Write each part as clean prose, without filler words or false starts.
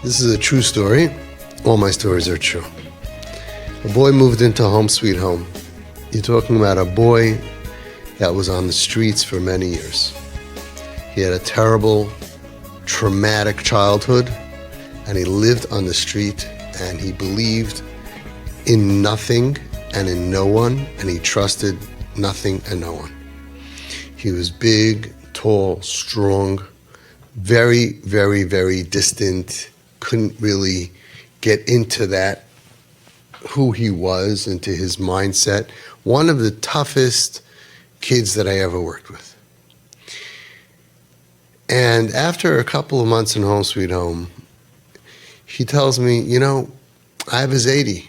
This is a true story. All my stories are true. A boy moved into Home Sweet Home. You're talking about a boy that was on the streets for many years. He had a terrible, traumatic childhood, and he lived on the street, and he believed in nothing and in no one, and he trusted nothing and no one. He was big, tall, strong, very, very, very distant, couldn't really get into that, who he was, into his mindset. One of the toughest kids that I ever worked with. And after a couple of months in Home Sweet Home, he tells me, I have his 80.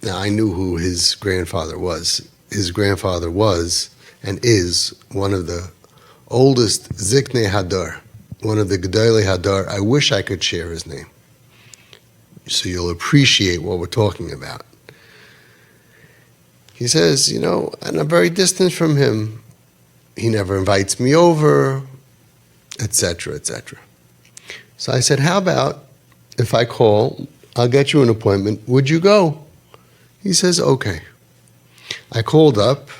Now, I knew who his grandfather was. His grandfather was and is one of the oldest Ziknei Hadar, one of the Gedolei Hadar. I wish I could share his name, so you'll appreciate what we're talking about. He says, and I'm very distant from him. He never invites me over, etc., etc. So I said, how about if I call, I'll get you an appointment. Would you go? He says, okay. I called up,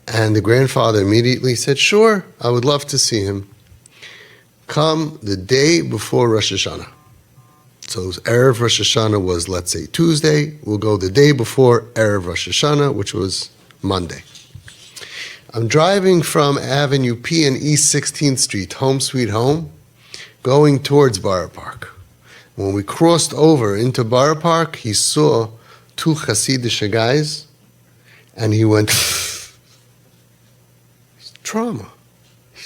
and the grandfather immediately said, sure, I would love to see him. Come the day before Rosh Hashanah. So Erev Rosh Hashanah was, let's say, Tuesday. We'll go the day before Erev Rosh Hashanah, which was Monday. I'm driving from Avenue P and East 16th Street, Home Sweet Home, going towards Borough Park. When we crossed over into Borough Park, he saw two Hasidic guys, and he went, trauma. He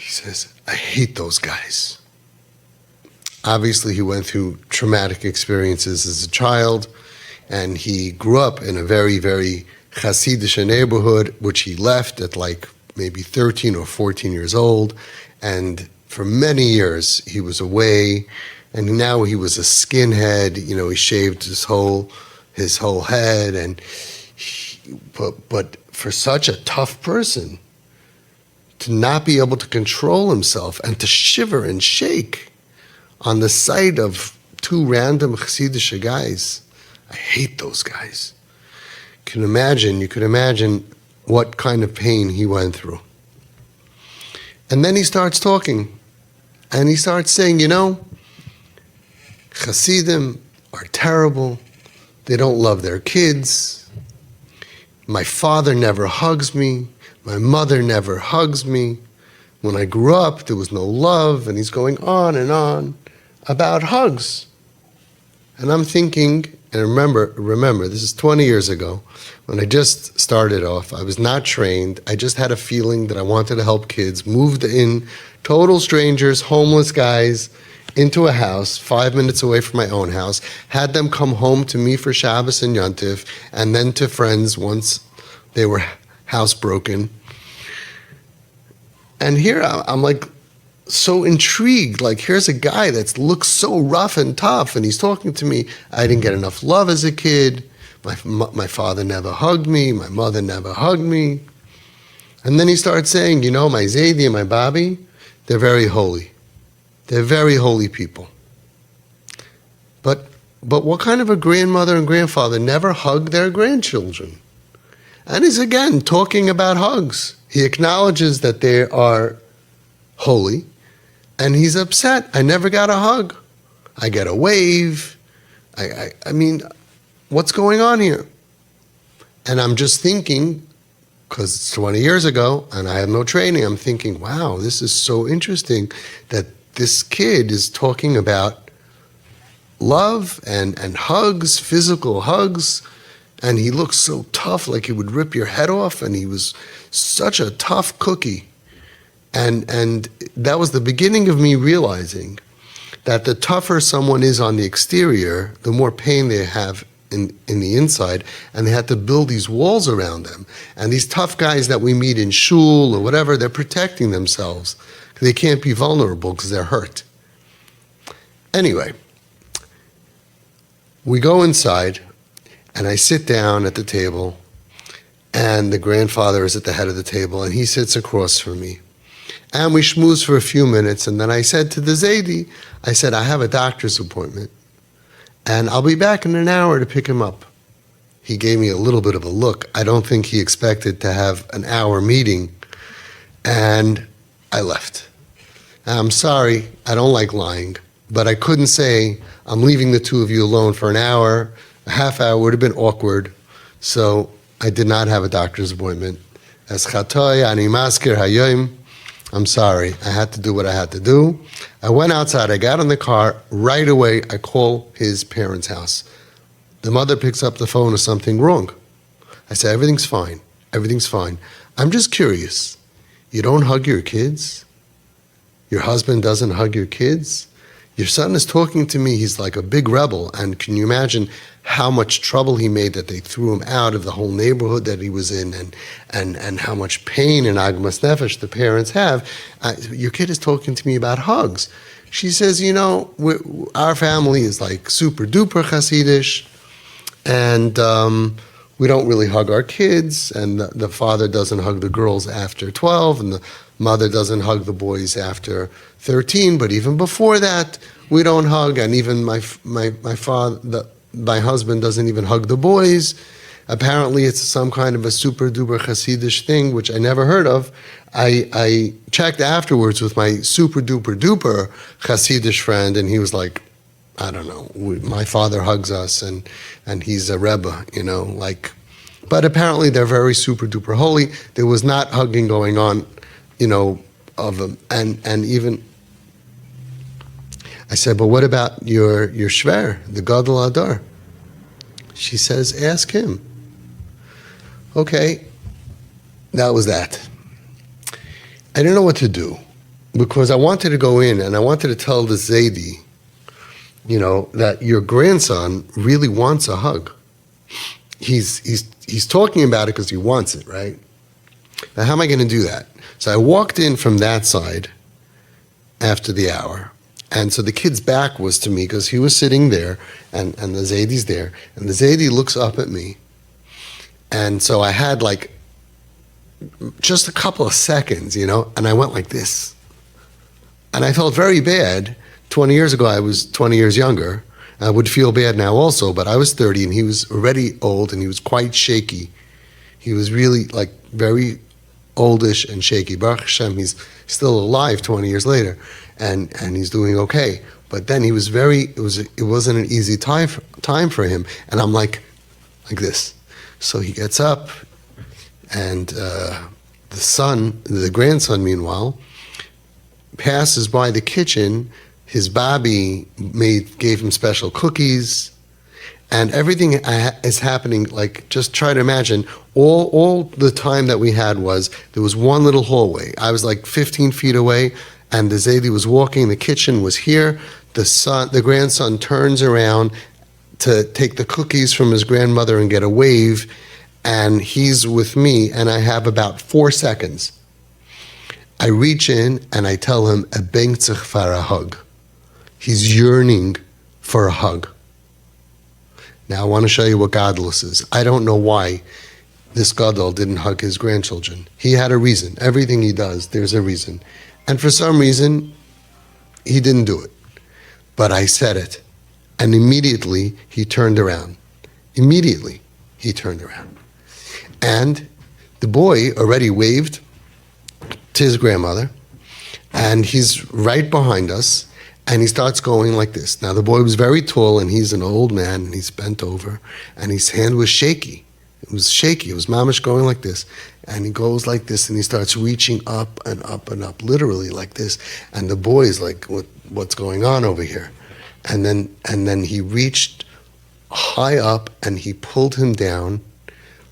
says, I hate those guys. Obviously, he went through traumatic experiences as a child, and he grew up in a very, very Hasidic neighborhood, which he left at like maybe 13 or 14 years old, and for many years he was away, and now he was a skinhead. He shaved his whole head, and but for such a tough person to not be able to control himself and to shiver and shake on the sight of two random Hasidic guys, I hate those guys. You could imagine what kind of pain he went through. And then he starts talking, and he starts saying, Hasidim are terrible. They don't love their kids. My father never hugs me. My mother never hugs me. When I grew up, there was no love, and he's going on and on about hugs. And I'm thinking, and remember, this is 20 years ago, when I just started off. I was not trained. I just had a feeling that I wanted to help kids. Moved in, total strangers, homeless guys, into a house 5 minutes away from my own house. Had them come home to me for Shabbos and Yontif, and then to friends once they were housebroken. And here I'm like, so intrigued, like here's a guy that looks so rough and tough, and he's talking to me. I didn't get enough love as a kid. My father never hugged me. My mother never hugged me. And then he starts saying, my Zaidi and my Bobby, they're very holy. They're very holy people. But what kind of a grandmother and grandfather never hug their grandchildren? And he's again talking about hugs. He acknowledges that they are holy, and he's upset. I never got a hug. I get a wave. I mean, what's going on here? And I'm just thinking, because it's 20 years ago and I have no training, I'm thinking, wow, this is so interesting that this kid is talking about love and hugs, physical hugs, and he looks so tough, like he would rip your head off, and he was such a tough cookie. And that was the beginning of me realizing that the tougher someone is on the exterior, the more pain they have in the inside, and they had to build these walls around them. And these tough guys that we meet in shul or whatever, they're protecting themselves. They can't be vulnerable because they're hurt. Anyway, we go inside, and I sit down at the table, and the grandfather is at the head of the table, and he sits across from me. And we schmoozed for a few minutes, and then I said to the Zaidi, I said, I have a doctor's appointment, and I'll be back in an hour to pick him up. He gave me a little bit of a look. I don't think he expected to have an hour meeting, and I left. I'm sorry, I don't like lying, but I couldn't say, I'm leaving the two of you alone for an hour. A half hour would have been awkward, so I did not have a doctor's appointment. As chatoy ani maskir hayoim, I'm sorry, I had to do what I had to do. I went outside, I got in the car, right away I call his parents' house. The mother picks up the phone, is something wrong? I say, everything's fine, everything's fine. I'm just curious, you don't hug your kids? Your husband doesn't hug your kids? Your son is talking to me, he's like a big rebel, and can you imagine how much trouble he made that they threw him out of the whole neighborhood that he was in, and how much pain and agmas nefesh the parents have. Your kid is talking to me about hugs. She says, you know, our family is like super duper Hasidish, and we don't really hug our kids, and the father doesn't hug the girls after 12, and the mother doesn't hug the boys after 13, but even before that, we don't hug, and even my husband doesn't even hug the boys. Apparently, it's some kind of a super duper Hasidish thing, which I never heard of. I checked afterwards with my super duper duper Hasidish friend, and he was like, I don't know, my father hugs us, and he's a Rebbe, you know, like, but apparently they're very super duper holy. There was not hugging going on, you know, of them, and even, I said, but what about your shver, the Gadol Adar? She says, ask him. Okay, that was that. I didn't know what to do, because I wanted to go in and I wanted to tell the Zaidi, you know, that your grandson really wants a hug. He's talking about it because he wants it, right? Now, how am I going to do that? So I walked in from that side after the hour. And so the kid's back was to me because he was sitting there and the Zaidi's there. And the Zaidi looks up at me. And so I had like just a couple of seconds, you know, and I went like this. And I felt very bad. 20 years ago, I was 20 years younger. I would feel bad now also, but I was 30 and he was already old and he was quite shaky. He was really like very oldish and shaky. Baruch Hashem, he's still alive 20 years later and he's doing okay. But then he was it wasn't an easy time for him. And I'm like this. So he gets up and the grandson, meanwhile, passes by the kitchen. His Bobby gave him special cookies, and everything is happening. Like, just try to imagine, all the time that we had there was one little hallway. I was like 15 feet away, and the Zaidi was walking, the kitchen was here, the grandson turns around to take the cookies from his grandmother and get a wave, and he's with me, and I have about 4 seconds. I reach in, and I tell him, a bengt for a hug. He's yearning for a hug. Now I want to show you what godless is. I don't know why this gadol didn't hug his grandchildren. He had a reason. Everything he does, there's a reason. And for some reason, he didn't do it. But I said it. And immediately he turned around. Immediately he turned around. And the boy already waved to his grandmother. And he's right behind us. And he starts going like this. Now, the boy was very tall, and he's an old man, and he's bent over, and his hand was shaky. It was shaky. It was mamish going like this. And he goes like this, and he starts reaching up and up and up, literally like this. And the boy is like, what's going on over here? And then he reached high up, and he pulled him down,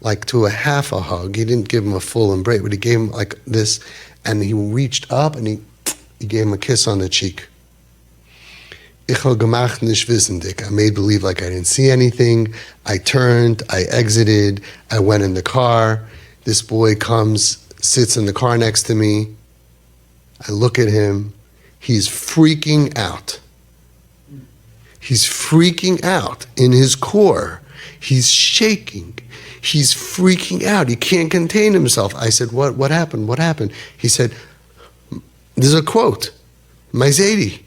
like to a half a hug. He didn't give him a full embrace, but he gave him like this, and he reached up, and he gave him a kiss on the cheek. I made believe like I didn't see anything. I turned, I exited, I went in the car. This boy comes, sits in the car next to me. I look at him. He's freaking out. He's freaking out in his core. He's shaking. He's freaking out. He can't contain himself. I said, what happened? What happened? He said, There's a quote. My Zaidi.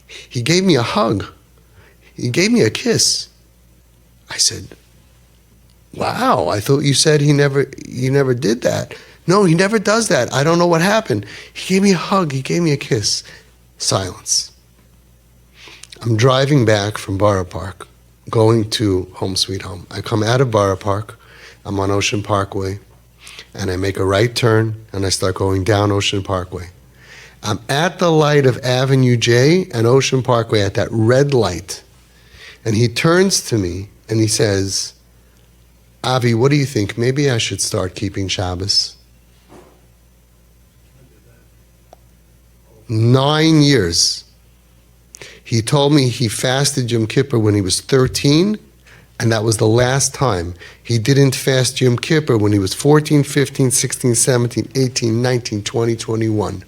He gave me a hug. He gave me a kiss. I said, wow, I thought you said you never did that. No, he never does that. I don't know what happened. He gave me a hug. He gave me a kiss. Silence. I'm driving back from Borough Park, going to Home Sweet Home. I come out of Borough Park. I'm on Ocean Parkway, and I make a right turn, and I start going down Ocean Parkway. I'm at the light of Avenue J and Ocean Parkway at that red light. And he turns to me and he says, Avi, what do you think? Maybe I should start keeping Shabbos. 9 years. He told me he fasted Yom Kippur when he was 13, and that was the last time. He didn't fast Yom Kippur when he was 14, 15, 16, 17, 18, 19, 20, 21.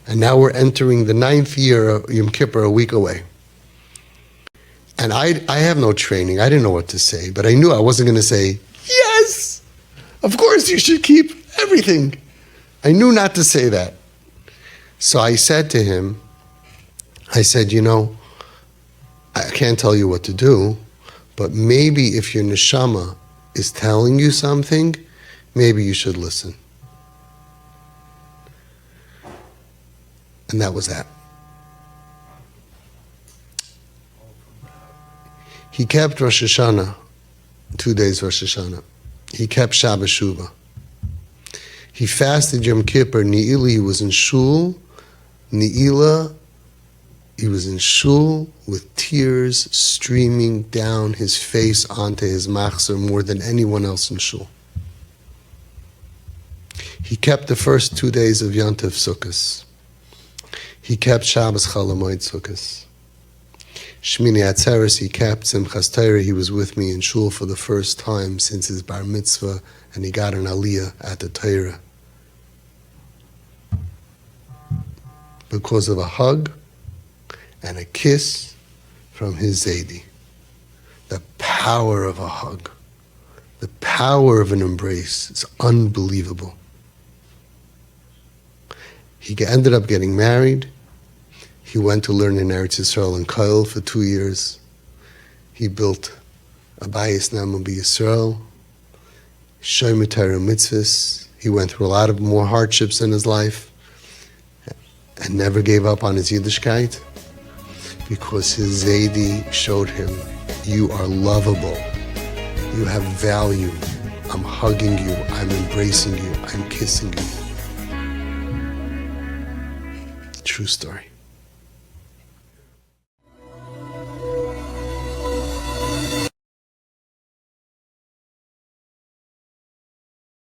And now we're entering the 9th year of Yom Kippur, a week away. And I have no training. I didn't know what to say, but I knew I wasn't going to say, yes, of course you should keep everything. I knew not to say that. So I said to him, I said, you know, I can't tell you what to do, but maybe if your neshama is telling you something, maybe you should listen. And that was that. He kept Rosh Hashanah, 2 days Rosh Hashanah. He kept Shabbos Shuvah. He fasted Yom Kippur. Ne'ilah, he was in shul. Ne'ilah, he was in shul with tears streaming down his face onto his machzor more than anyone else in shul. He kept the first 2 days of Yontif Sukkos. He kept Shabbos Chalamoid Sukkos. Shmini Atzeres, he kept Simchas Torah. He was with me in shul for the first time since his bar mitzvah, and he got an aliyah at the Torah. Because of a hug and a kiss from his Zaidi. The power of a hug, the power of an embrace is unbelievable. He ended up getting married. He went to learn in Eretz Yisrael in Koil for 2 years. He built a Bayis Namu B'Yisrael, Shomer Torah Mitzvahs. He went through a lot of more hardships in his life and never gave up on his Yiddishkeit because his Zaidi showed him, you are lovable, you have value, I'm hugging you, I'm embracing you, I'm kissing you. True story.